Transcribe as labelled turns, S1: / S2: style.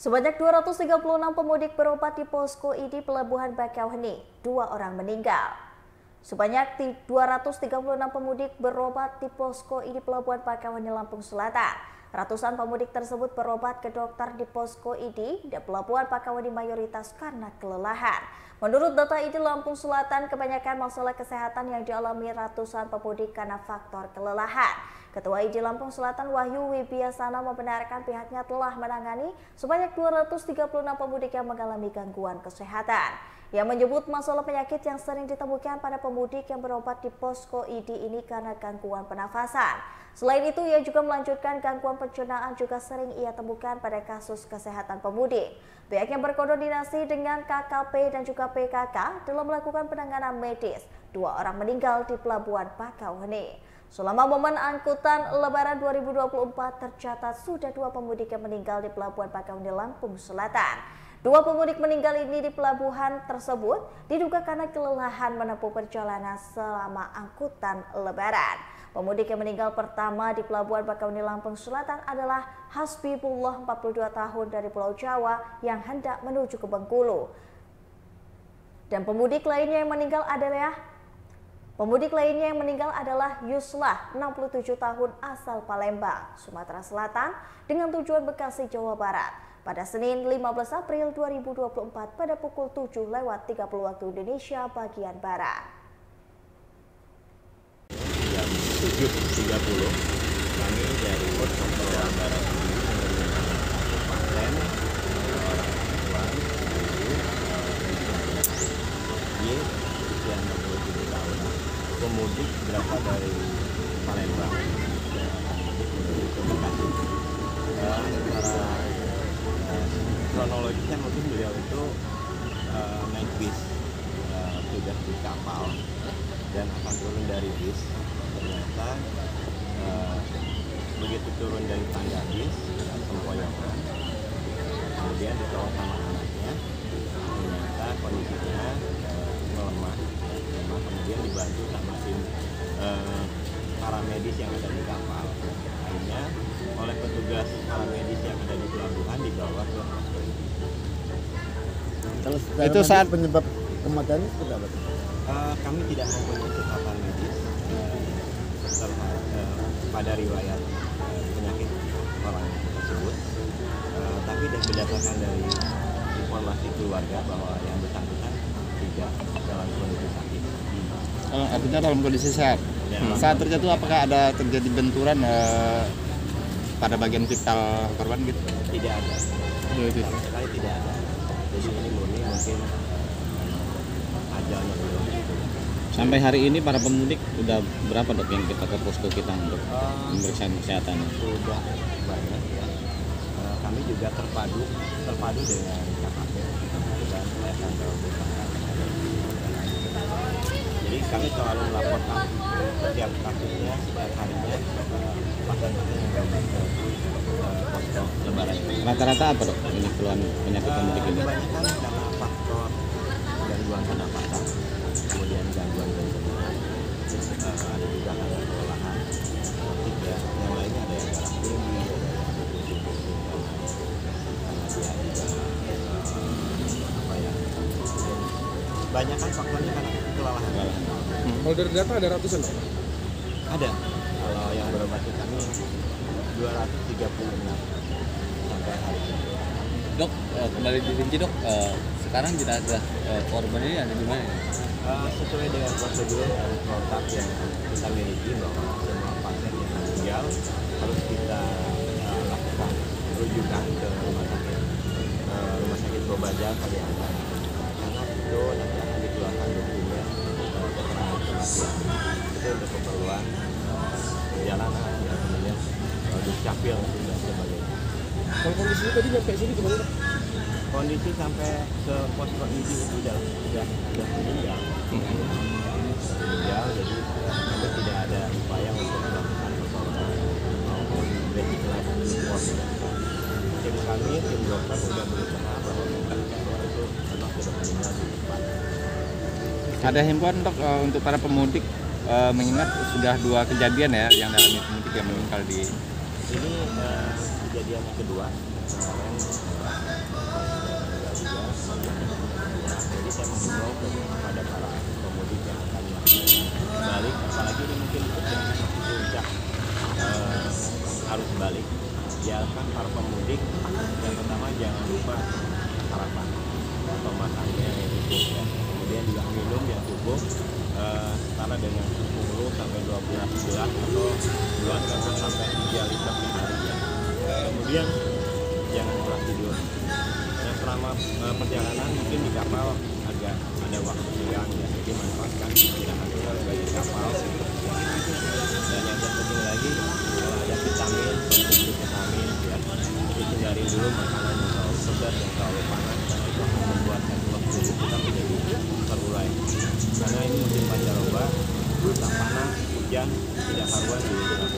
S1: Sebanyak 236 pemudik berobat di posko ID Pelabuhan Bakauheni, 2 orang meninggal. Sebanyak 236 pemudik berobat di posko ID Pelabuhan Bakauheni, Lampung Selatan. Ratusan pemudik tersebut berobat ke dokter di posko ID di Pelabuhan Bakauheni mayoritas karena kelelahan. Menurut data ID Lampung Selatan, kebanyakan masalah kesehatan yang dialami ratusan pemudik karena faktor kelelahan. Ketua ID Lampung Selatan Wahyu Wibiasana membenarkan pihaknya telah menangani sebanyak 236 pemudik yang mengalami gangguan kesehatan. Ia menyebut masalah penyakit yang sering ditemukan pada pemudik yang berobat di posko ID ini karena gangguan pernafasan. Selain itu, ia juga melanjutkan gangguan pencernaan juga sering ia temukan pada kasus kesehatan pemudik. Pihaknya berkoordinasi dengan KKP dan juga PKK dalam melakukan penanganan medis. 2 orang meninggal di Pelabuhan Bakauheni. Selama momen angkutan Lebaran 2024 tercatat sudah 2 pemudik yang meninggal di Pelabuhan Bakauheni, Lampung Selatan. 2 pemudik meninggal ini di pelabuhan tersebut diduga karena kelelahan menempuh perjalanan selama angkutan Lebaran. Pemudik yang meninggal pertama di Pelabuhan Bakauheni, Lampung Selatan adalah Hasbibullah 42 tahun dari Pulau Jawa yang hendak menuju ke Bengkulu. Dan pemudik lainnya yang meninggal adalah Yuslah, 67 tahun asal Palembang, Sumatera Selatan dengan tujuan Bekasi, Jawa Barat. Pada Senin 15 April 2024 pada pukul 7:30 waktu Indonesia bagian Barat.
S2: Jam 7.30 kami dari Jawa Barat pasien orang perempuan Y usia 67 tahun, pemudik berasal dari Palembang menuju ke Bekasi. Kronologisnya mungkin beliau itu naik bis, tugas di kapal dan akan turun dari bis. Ternyata begitu turun dari tangga bis sempoyongan, kemudian dibawa sama anaknya. Ternyata kondisinya melemah, kemudian dibantu sama tim para medis yang ada di kapal. Akhirnya oleh petugas para medis yang ada di pelabuhan dibawa ke posko ini.
S3: Itu saat penyebab kematian seperti apa?
S2: Kami tidak mempunyai catatan medis pada riwayat penyakit orang tersebut, tapi berdasarkan dari informasi keluarga bahwa yang bersangkutan tidak dalam kondisi sakit.
S3: Artinya dalam kondisi sehat.
S2: Ya,
S3: saat terjatuh apakah ada terjadi benturan pada bagian vital korban gitu?
S2: Tidak ada. Sama sekali tidak ada. Jadi ini murni mungkin ajalnya belum.
S4: Sampai hari ini para pemudik udah berapa dok yang kita ke posko kita untuk pemeriksaan kesehatan?
S2: Sudah banyak ya. Kami juga terpadu dengan KKP dan saya akan berusaha. Jadi kami selalu melaporkan setiap kasusnya, setiap harinya pasien-pasien yang berobat ke posko Lebaran.
S4: Rata-rata apa dok ini keluhan penyakit pemudik ini?
S2: Kebanyakan karena faktor gangguan pernapasan, kemudian gangguan pencernaan, ada juga karena kelelahan, ya. Yang lainnya ada yang darah tinggi, ada yang banyak kan faktornya karena kelelahan.
S5: Kalau dari data ada ratusan?
S2: Ada. Kalau yang berobat ke kami 236 sampai hari ini.
S4: Dok, kembali dirinci dok, sekarang jenazah korban ini ada di mana?
S2: Sesuai dengan prosedur dan protap yang kita miliki bahwa semua pasien yang meninggal harus kita lakukan rujukan ke rumah sakit Bobajal Kaliangan, karena itu nanti akan dikeluarkan dokumen keterangan kematian itu untuk keperluan perjalanan ya, kemudian dukcapil dan sebagainya.
S5: Kalau kondisi tadi nyampe sini gimana?
S2: Kondisi sampai ke posko ini itu sudah meninggal. Jadi kami tidak ada upaya untuk melakukan pertolongan maupun medical support. Tim kami, tim dokter sudah berusaha bahwa itu memang sudah meninggal di tempat.
S3: Ada himbauan dok untuk para pemudik mengingat sudah 2 kejadian ya yang dialami pemudik yang meninggal di
S2: ini kejadian yang kedua. Kemarin mengidealkan para pemudik yang pertama jangan lupa sarapan atau makannya yang cukup ya. Kemudian juga minum yang cukup setara dengan 10 sampai 12 gelas atau jangan sampai 3 liter sehari ya. Kemudian jangan pola tidur. Nah, selama perjalanan mungkin di kapal agak ada waktu siang ya, jadi manfaatkan istirahat di kapal. Dan yang terpenting lagi kalau ada vitamin, konsumsi vitamin ya, hindari dulu makan